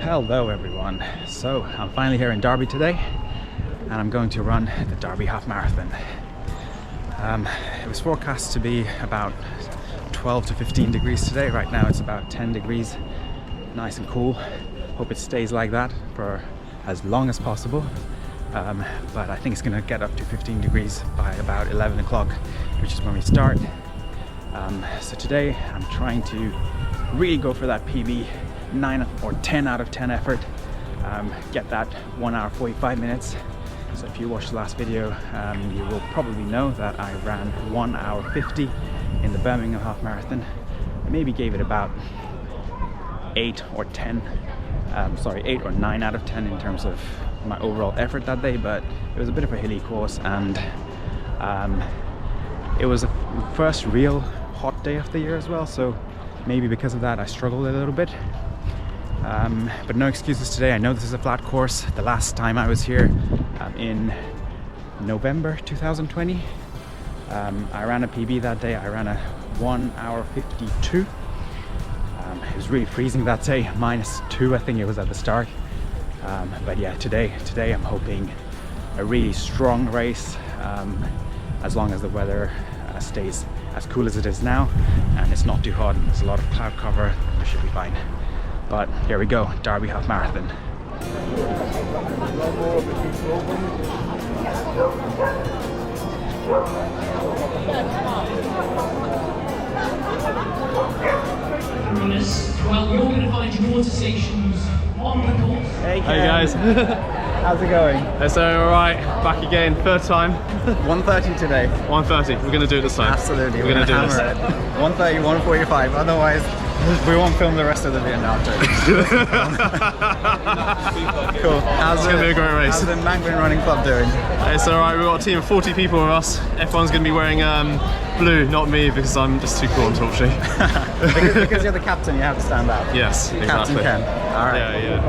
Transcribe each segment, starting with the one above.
Hello everyone. So I'm finally here in Derby today and I'm going to run the Derby half marathon. It was forecast to be about 12 to 15 degrees today. Right now it's about 10 degrees, nice and cool. Hope it stays like that for as long as possible. But I think it's going to get up to 15 degrees by about 11 o'clock, which is when we start. So today I'm trying to really go for that PB 9 or 10 out of 10 effort, get that 1 hour 45 minutes. So if you watched the last video, you will probably know that I ran 1 hour 50 in the Birmingham half marathon. I maybe gave it about 8 or 9 out of 10 in terms of my overall effort that day, but it was a bit of a hilly course, and it was the first real hot day of the year as well, so maybe because of that I struggled a little bit. But no excuses today. I know this is a flat course. The last time I was here in November 2020, I ran a PB that day. I ran a 1 hour 52. It was really freezing that day, -2 I think it was at the start. But yeah, today I'm hoping a really strong race, as long as the weather stays as cool as it is now and it's not too hot and there's a lot of cloud cover. We should be fine. But here we go, Derby half marathon. Well, you're going to find your water stations on the course. Hey guys. How's it going? It's alright, back again, third time. 1:30 today. 1:30, we're going to do it this time. Absolutely, we're going to do this. 1:30, 1:45, otherwise we won't film the rest of the video after. Cool. It's going to be a great race. How's the Manglin Running Club doing? It's alright, we've got a team of 40 people with us. Everyone's going to be wearing blue, not me, because I'm just too cool, unfortunately. because you're the captain, you have to stand out. Yes, the exactly. Captain can. Alright. Yeah.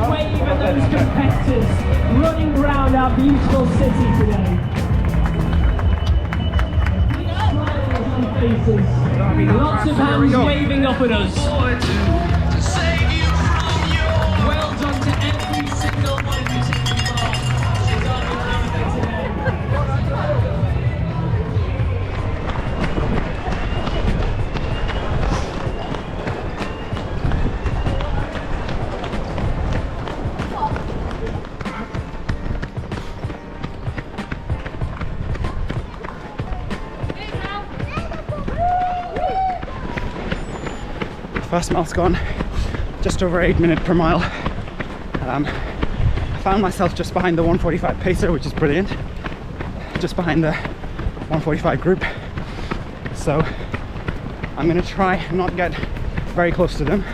Wave at those competitors running around our beautiful city today. Lots of hands waving up at us. Well done to every single one of you taking part. First mile's gone, just over 8 minutes per mile. I found myself just behind the 145 pacer, which is brilliant. Just behind the 145 group. So I'm gonna try and not get very close to them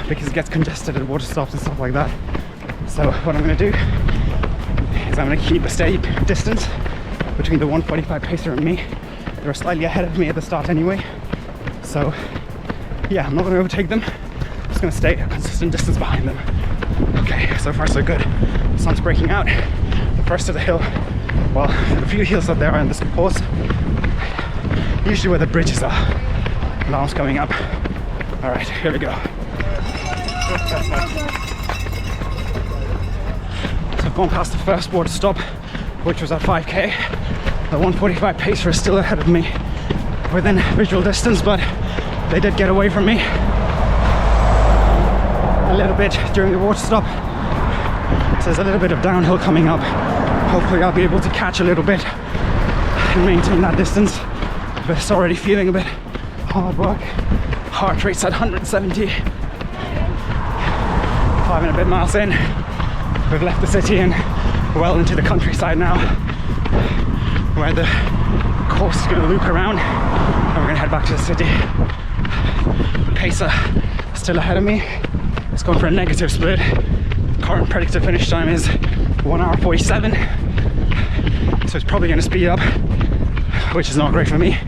because it gets congested at water stops and stuff like that. So what I'm gonna do is I'm gonna keep a steady distance between the 145 pacer and me. They were slightly ahead of me at the start anyway. So yeah, I'm not going to overtake them. I'm just going to stay a consistent distance behind them. Okay, so far so good. The sun's breaking out. The first of the hill, well, a few hills that there are in this course, usually where the bridges are. Now it's coming up. All right, here we go. So I've gone past the first water stop, which was at 5k. The 145 pacer is still ahead of me within visual distance, but they did get away from me a little bit during the water stop. So there's a little bit of downhill coming up. Hopefully I'll be able to catch a little bit and maintain that distance. But it's already feeling a bit hard work. Heart rate's at 170. 5 and a bit miles in. We've left the city and well into the countryside now, where the course is going to loop around and we're going to head back to the city. Pacer still ahead of me. It's going for a negative split. Current predicted finish time is 1 hour 47. so it's probably going to speed up, which is not great for me,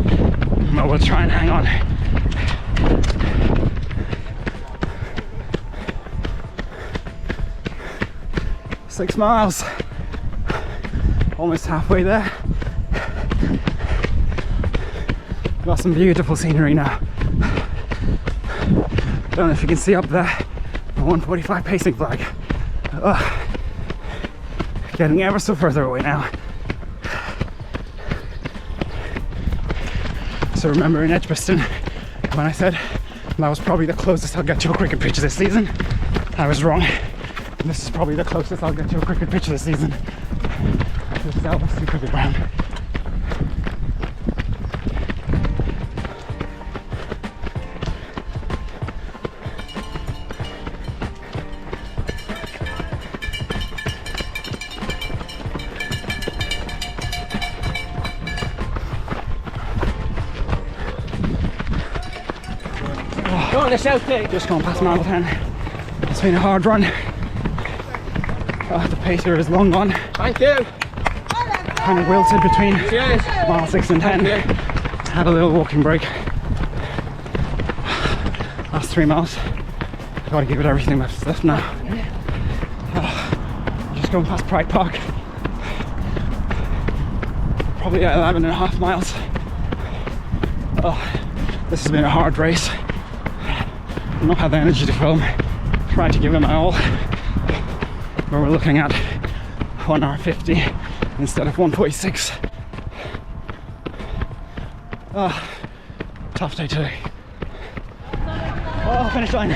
but we'll try and hang on. Six miles, almost halfway there. Got some beautiful scenery now. Don't know if you can see up there the 145 pacing flag. Getting ever so further away now. So remember in Edgbaston when I said that was probably the closest I'll get to a cricket pitch this season, I was wrong. This is probably the closest I'll get to a cricket pitch this season. This is Edgbaston Cricket Ground. Go on the south gate. Just gone past Ramathon. It's been a hard run. The pacer is long gone. Thank you. Kind of wilted between Cheers. mile 6 and 10. Had a little walking break. Last 3 miles. I've got to give it everything left now. Just going past Pride Park. Probably at 11.5 miles. This has been a hard race. I've not had the energy to film. Tried to give it my all. But we're looking at 1 hour 50 instead of 1:46. Tough day today. Finish line.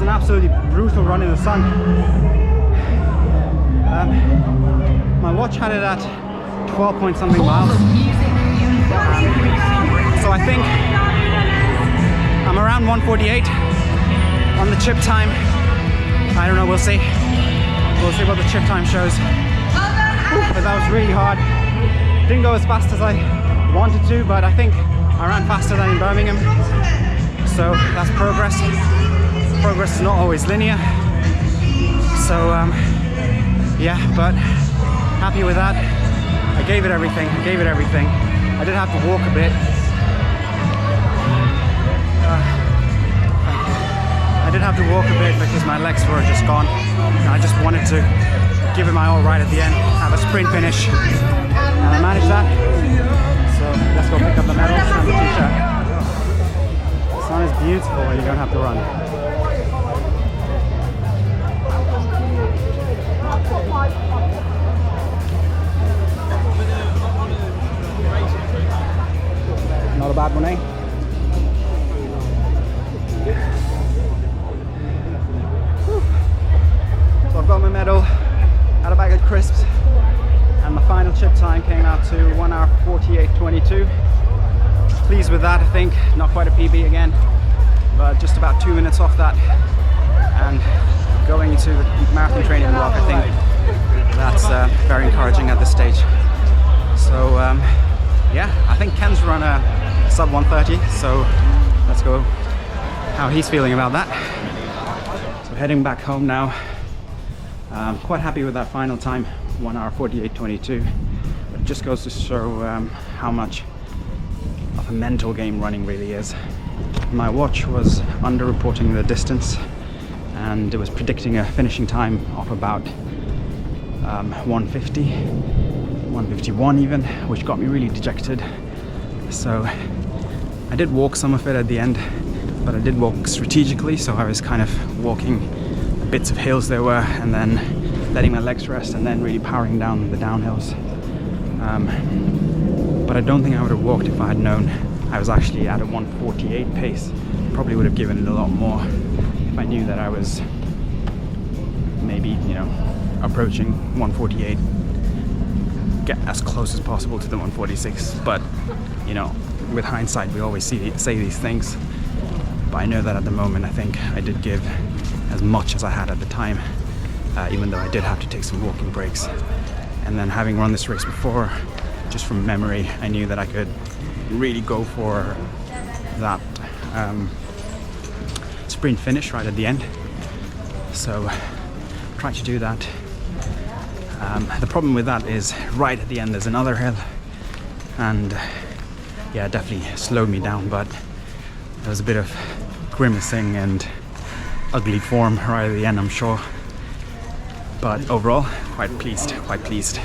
Absolutely brutal run in the sun. My watch had it at 12 point something miles. So I think I'm around 148 on the chip time. I don't know, we'll see. We'll see what the chip time shows. But that was really hard. Didn't go as fast as I wanted to, but I think I ran faster than in Birmingham. So that's progress. Progress is not always linear, so yeah, but happy with that. I gave it everything. I did have to walk a bit. I did have to walk a bit because my legs were just gone. And I just wanted to give it my all right at the end, have a sprint finish, and I managed that. So let's go pick up the medals and the t-shirt. The sun is beautiful when you don't have to run. Not a bad one, eh? So I've got my medal, had a bag of crisps, and my final chip time came out to 1 hour 48:22. Pleased with that, I think. Not quite a PB again, but just about 2 minutes off that. And going into the marathon training block, I think that's very encouraging at this stage. So yeah, I think Ken's run a sub 130, so let's go how he's feeling about that. So heading back home now. Quite happy with that final time, 1 hour 48:22. But it just goes to show how much of a mental game running really is. My watch was under-reporting the distance, and it was predicting a finishing time of about 150, 151 even, which got me really dejected. So I did walk some of it at the end, but I did walk strategically, so I was kind of walking the bits of hills there were, and then letting my legs rest, and then really powering down the downhills. But I don't think I would have walked if I had known I was actually at a 148 pace. Probably would have given it a lot more if I knew that I was maybe, you know, approaching 148. Get as close as possible to the 146, but you know, with hindsight we always say these things, but I know that at the moment I think I did give as much as I had at the time, even though I did have to take some walking breaks. And then having run this race before, just from memory, I knew that I could really go for that sprint finish right at the end, so try to do that. The problem with that is right at the end there's another hill, and yeah, it definitely slowed me down, but there was a bit of grimacing and ugly form right at the end, I'm sure. But overall, quite pleased.